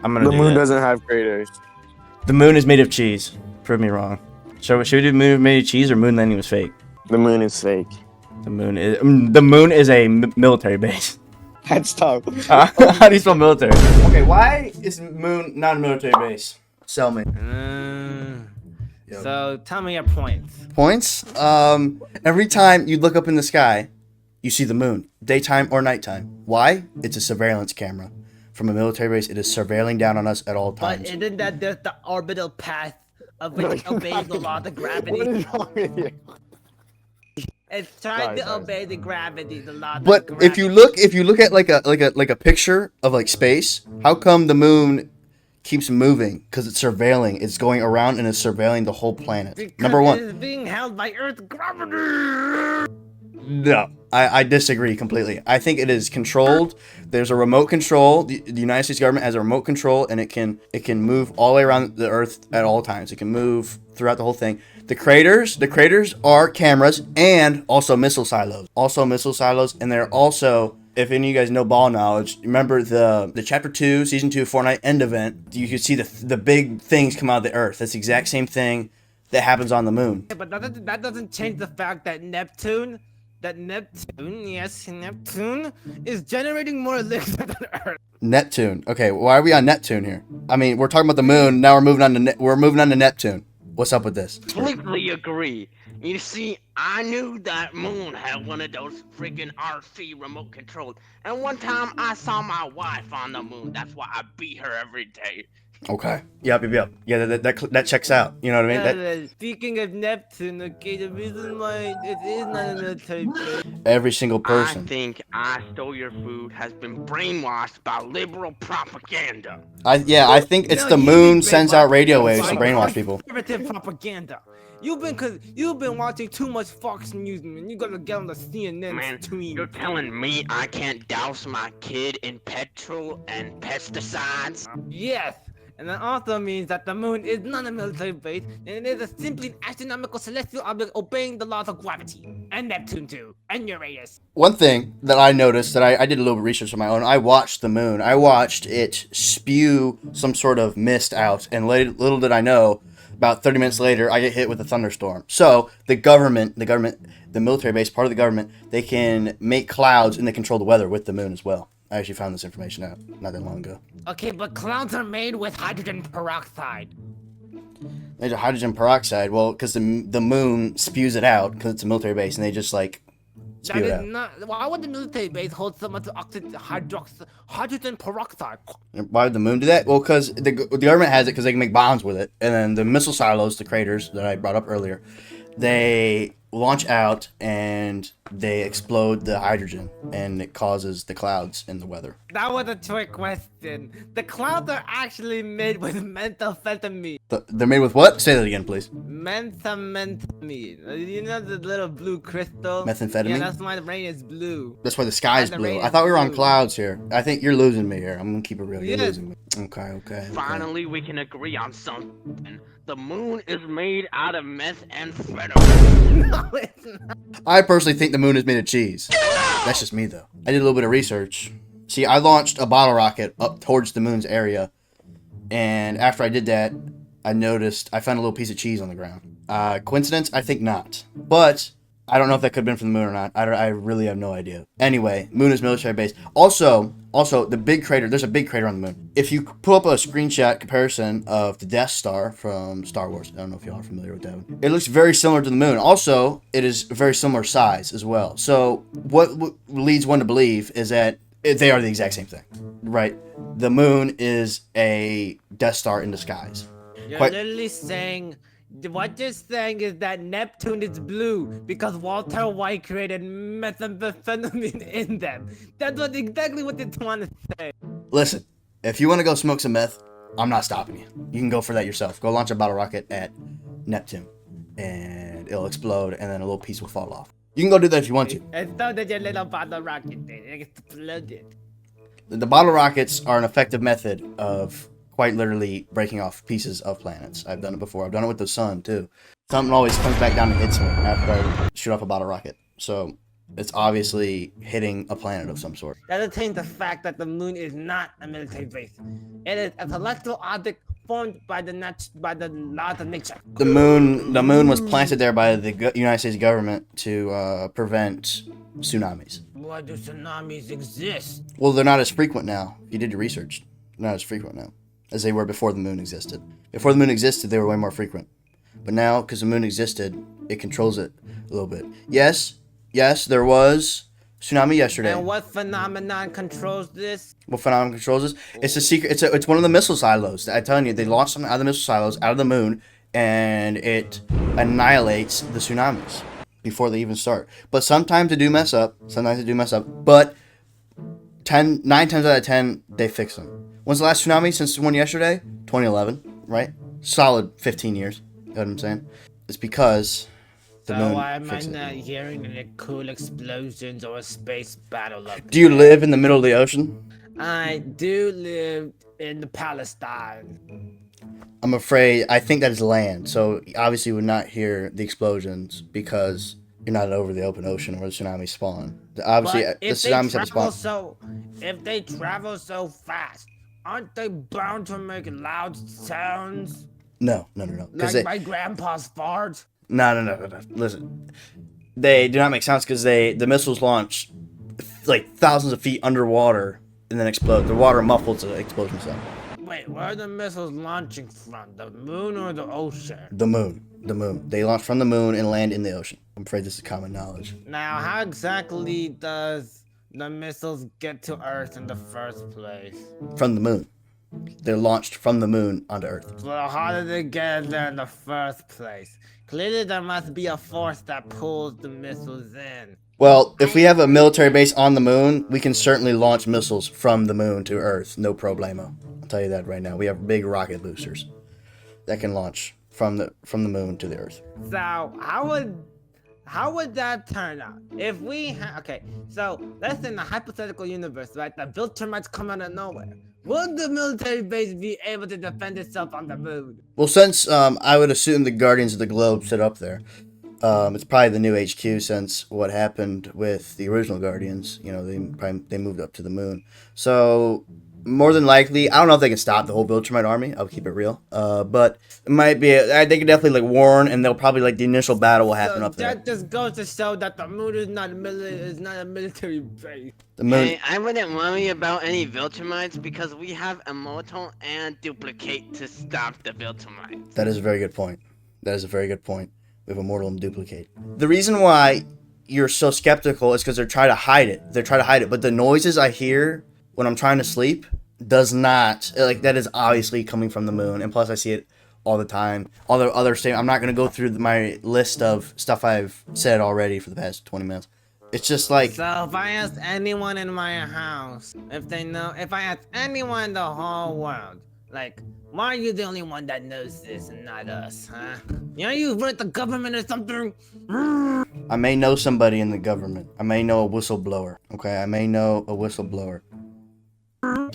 I'm gonna The do moon that. doesn't have craters. The moon is made of cheese. Prove me wrong. So should we do moon made of cheese or moon landing was fake? The moon is fake. The moon is a military base. That's tough. How do you spell military? Okay, why is moon not a military base? Sell me. Yep. So tell me your points. Points? Every time you look up in the sky, you see the moon, daytime or nighttime. Why? It's a surveillance camera. From a military base, it is surveilling down on us at all But times. isn't that just the orbital path of which obeys the law of What gravity? is wrong with you? It's trying to Sorry. obey the gravity, the law of But gravity. if you look at like a picture of like space, how come the moon keeps moving? Because it's surveilling. It's going around and it's surveilling the whole planet. Because Number it one. is being held by Earth's gravity. No, I disagree completely. I think it is controlled. There's a remote control. The United States government has a remote control, and it can move all the way around the Earth at all times. It can move throughout the whole thing. The craters are cameras and also missile silos. And they're also, if any of you guys know ball knowledge, remember the Chapter 2, Season 2 Fortnite end event. You can see the big things come out of the Earth. That's the exact same thing that happens on the moon. But that doesn't change the fact that Neptune, is generating more elixir than Earth. Neptune. Okay, why are we on Neptune here? I mean, we're talking about the moon. Now we're moving on to Neptune. What's up with this? Completely agree. You see, I knew that moon had one of those freaking RC remote controls, and one time I saw my wife on the moon. That's why I beat her every day. Okay. Yep. Yeah, that checks out. You know what I mean? Speaking of Neptune, okay, the reason why it is not a military base. Every single person. I think I Stole Your Food has been brainwashed by liberal propaganda. I think it's No, the you've moon been sends out brainwashed radio waves by to brainwash people. conservative propaganda. You've been watching too much Fox News, man. You gotta get on the CNN Man, stream. you're telling me I can't douse my kid in petrol and pesticides? Yes, and that also means that the moon is not a military base, and it is simply an astronomical celestial object obeying the laws of gravity. And Neptune too, and Uranus. One thing that I noticed that I did a little bit of research on my own. I watched the moon. I watched it spew some sort of mist out, and little did I know, about 30 minutes later, I get hit with a thunderstorm. So the military base, part of the government, they can make clouds and they control the weather with the moon as well. I actually found this information out not that long ago. Okay, but clouds are made with hydrogen peroxide. There's a hydrogen peroxide. Well, because the moon spews it out because it's a military base, and they just like spew it out. Why would the military base hold so much hydrogen peroxide? Why would the moon do that? Well, because the government has it because they can make bombs with it, and then the missile silos, the craters that I brought up earlier, they launch out and they explode the hydrogen, and it causes the clouds in the weather. That was a trick question. The clouds are actually made with methamphetamine. They're made with what? Say that again, please. Methamphetamine. You know the little blue crystal? Methamphetamine? Yeah, that's why the rain is blue. That's why the sky is And the blue. rain I is thought we were on blue. clouds here. I think you're losing me here. I'm gonna keep it real. You're Yes. losing me. Okay. Finally, we can agree on something. The moon is made out of methamphetamine. No, it's not. I personally think the moon is made of cheese. That's just me, though. I did a little bit of research. See, I launched a bottle rocket up towards the moon's area, and after I did that, I found a little piece of cheese on the ground. Coincidence? I think not. But I don't know if that could have been from the moon or not. I really have no idea. Anyway, moon is military base. Also, the big crater. There's a big crater on the moon. If you pull up a screenshot comparison of the Death Star from Star Wars, I don't know if y'all are familiar with that one. It looks very similar to the moon. Also, it is very similar size as well. So what leads one to believe is that they are the exact same thing, right? The moon is a Death Star in disguise. You're Quite- literally saying, what you're saying is that Neptune is blue because Walter White created methamphetamine in them. That's exactly what you're trying to say. Listen, if you want to go smoke some meth, I'm not stopping you. You can go for that yourself. Go launch a bottle rocket at Neptune, and it'll explode, and then a little piece will fall off. You can go do that if you want to. And so did your little bottle rocket thing. It exploded. The bottle rockets are an effective method of quite literally breaking off pieces of planets. I've done it before. I've done it with the sun, too. Something always comes back down and hits me after I shoot off a bottle rocket. So, It's obviously hitting a planet of some sort. That attains the fact that the moon is not a military base. It is a celestial object formed by the laws of nature. The moon was planted there by the United States government to prevent tsunamis. Why do tsunamis exist? Well, they're not as frequent now. If you did your research, they're not as frequent now as they were before the moon existed. Before the moon existed, they were way more frequent. But now, because the moon existed, it controls it a little bit. Yes, there was tsunami yesterday. And what phenomenon controls this? What phenomenon controls this? It's a secret. It's one of the missile silos. I'm telling you, they launched something out of the missile silos, out of the moon, and it annihilates the tsunamis before they even start. But sometimes they do mess up. But 9 times out of 10, they fix them. When's the last tsunami since the one yesterday? 2011, right? Solid 15 years. You know what I'm saying? It's because the So moon why am I fixed it. not hearing any cool explosions or a space battle up Do you live in the middle of the ocean? I do live in the Palestine. I'm afraid, I think that is land. So obviously you would not hear the explosions because you're not over the open ocean where the tsunamis spawn. Obviously, But the if they tsunamis have travel spawned. if they travel so fast, aren't they bound to make loud sounds? No. Like They, my grandpa's fart? no. Listen, they do not make sounds because the missiles launch like thousands of feet underwater and then explode. The water muffles the explosion sound. Wait, where are the missiles launching from? The moon or the ocean? The moon. They launch from the moon and land in the ocean. I'm afraid this is common knowledge. Now, how exactly does the missiles get to Earth in the first place? From the moon. They're launched from the moon onto Earth. So how did they get there in the first place? Clearly there must be a force that pulls the missiles in. Well, if we have a military base on the moon, we can certainly launch missiles from the moon to Earth. No problemo. I'll tell you that right now. We have big rocket boosters that can launch from the moon to the Earth. So how would that turn out? If we okay, so let's say in the hypothetical universe, right? The built termites come out of nowhere. Will the military base be able to defend itself on the moon? Well, since I would assume the Guardians of the Globe sit up there, it's probably the new HQ since what happened with the original Guardians. You know, they moved up to the moon. So more than likely, I don't know if they can stop the whole Viltrumite army. I'll keep it real. But it might be. They can definitely like warn, and they'll probably like the initial battle will happen So up there. that just goes to show that the moon is not a military base. The moon. Hey, I wouldn't worry about any Viltrumites because we have Immortal and Duplicate to stop the Viltrumites. That is a very good point. We have Immortal and Duplicate. The reason why you're so skeptical is because they're trying to hide it. But the noises I hear when I'm trying to sleep does not, like, that is obviously coming from the moon. And plus I see it all the time. All the other statements. I'm not going to go through my list of stuff I've said already for the past 20 minutes. It's just like, So if I ask anyone in my house, if I ask anyone in the whole world, like, why are you the only one that knows this and not us, huh? You know you run the government or something? I may know somebody in the government. I may know a whistleblower. Okay, I may know a whistleblower.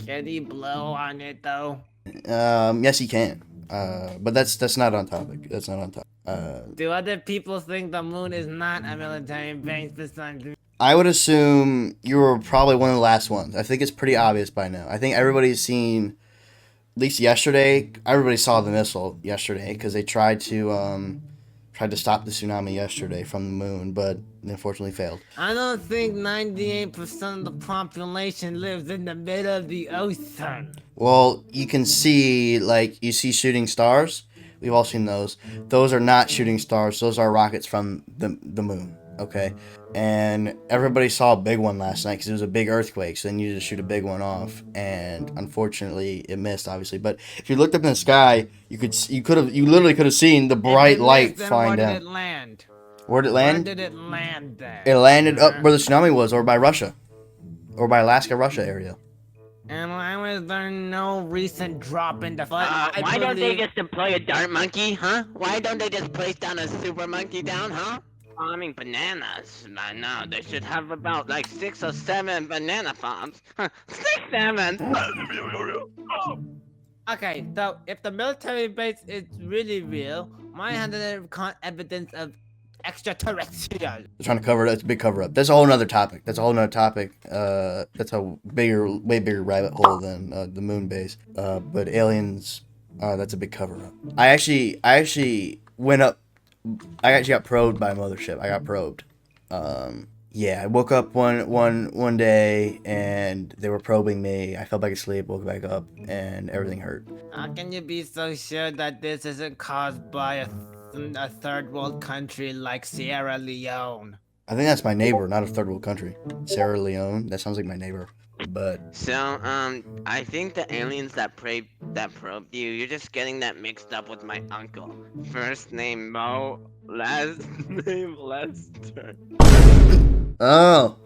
Can he blow on it though? Yes, he can. But that's not on topic. Do other people think the moon is not a military base besides me? I would assume you were probably one of the last ones. I think it's pretty obvious by now. I think everybody's seen, at least yesterday, everybody saw the missile yesterday because they tried to stop the tsunami yesterday from the moon, but unfortunately failed. I don't think 98% of the population lives in the middle of the ocean. Well, you can see, like, you see shooting stars. We've all seen those. Those are not shooting stars. Those are rockets from the moon, okay? And everybody saw a big one last night because it was a big earthquake, so they needed to shoot a big one off. And unfortunately, it missed, obviously. But if you looked up in the sky, you literally could have seen the bright light flying down. Where did it land? Where'd it land? Where did it land there? It landed up where the tsunami was, or by Russia, or by Alaska, Russia area. And why was there no recent drop in the Why don't they just deploy a dart monkey, huh? Why don't they just place down a super monkey down, huh? Farming bananas. I know, they should have about like 6 or 7 banana farms. 6, 7! Okay, so if the military base is really real, why hasn't there evidence of extraterrestrial. They're trying to cover it. It's a big cover up. That's a whole nother topic. That's a way bigger rabbit hole than the moon base. But aliens, that's a big cover up. I actually went up. I actually got probed by a mothership. I got probed. Yeah, I woke up one day and they were probing me. I fell back asleep, woke back up, and everything hurt. How can you be so sure that this isn't caused by a third world country like Sierra Leone? I think that's my neighbor, not a third world country. Sierra Leone. That sounds like my neighbor. But So, I think the aliens that probed you, you're just getting that mixed up with my uncle. First name Mo, last name Lester. oh,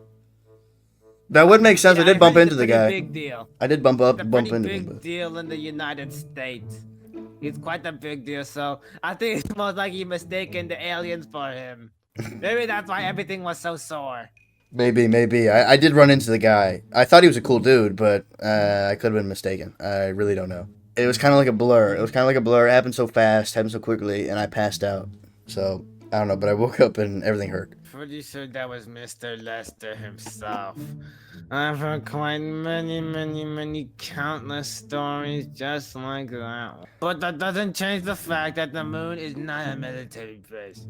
that would make sense. I did heard bump he's into a the pretty guy. Big deal. I did bump It's a into pretty him. big But... deal in the United States. He's quite a big deal, so I think it's most likely mistaken the aliens for him. Maybe that's why everything was so sore. Maybe. I did run into the guy. I thought he was a cool dude, but I could have been mistaken. I really don't know. It was kind of like a blur. It happened so fast, happened so quickly, and I passed out. So, I don't know, but I woke up and everything hurt. Pretty sure that was Mr. Lester himself. I've heard quite many countless stories just like that. But that doesn't change the fact that the moon is not a military base.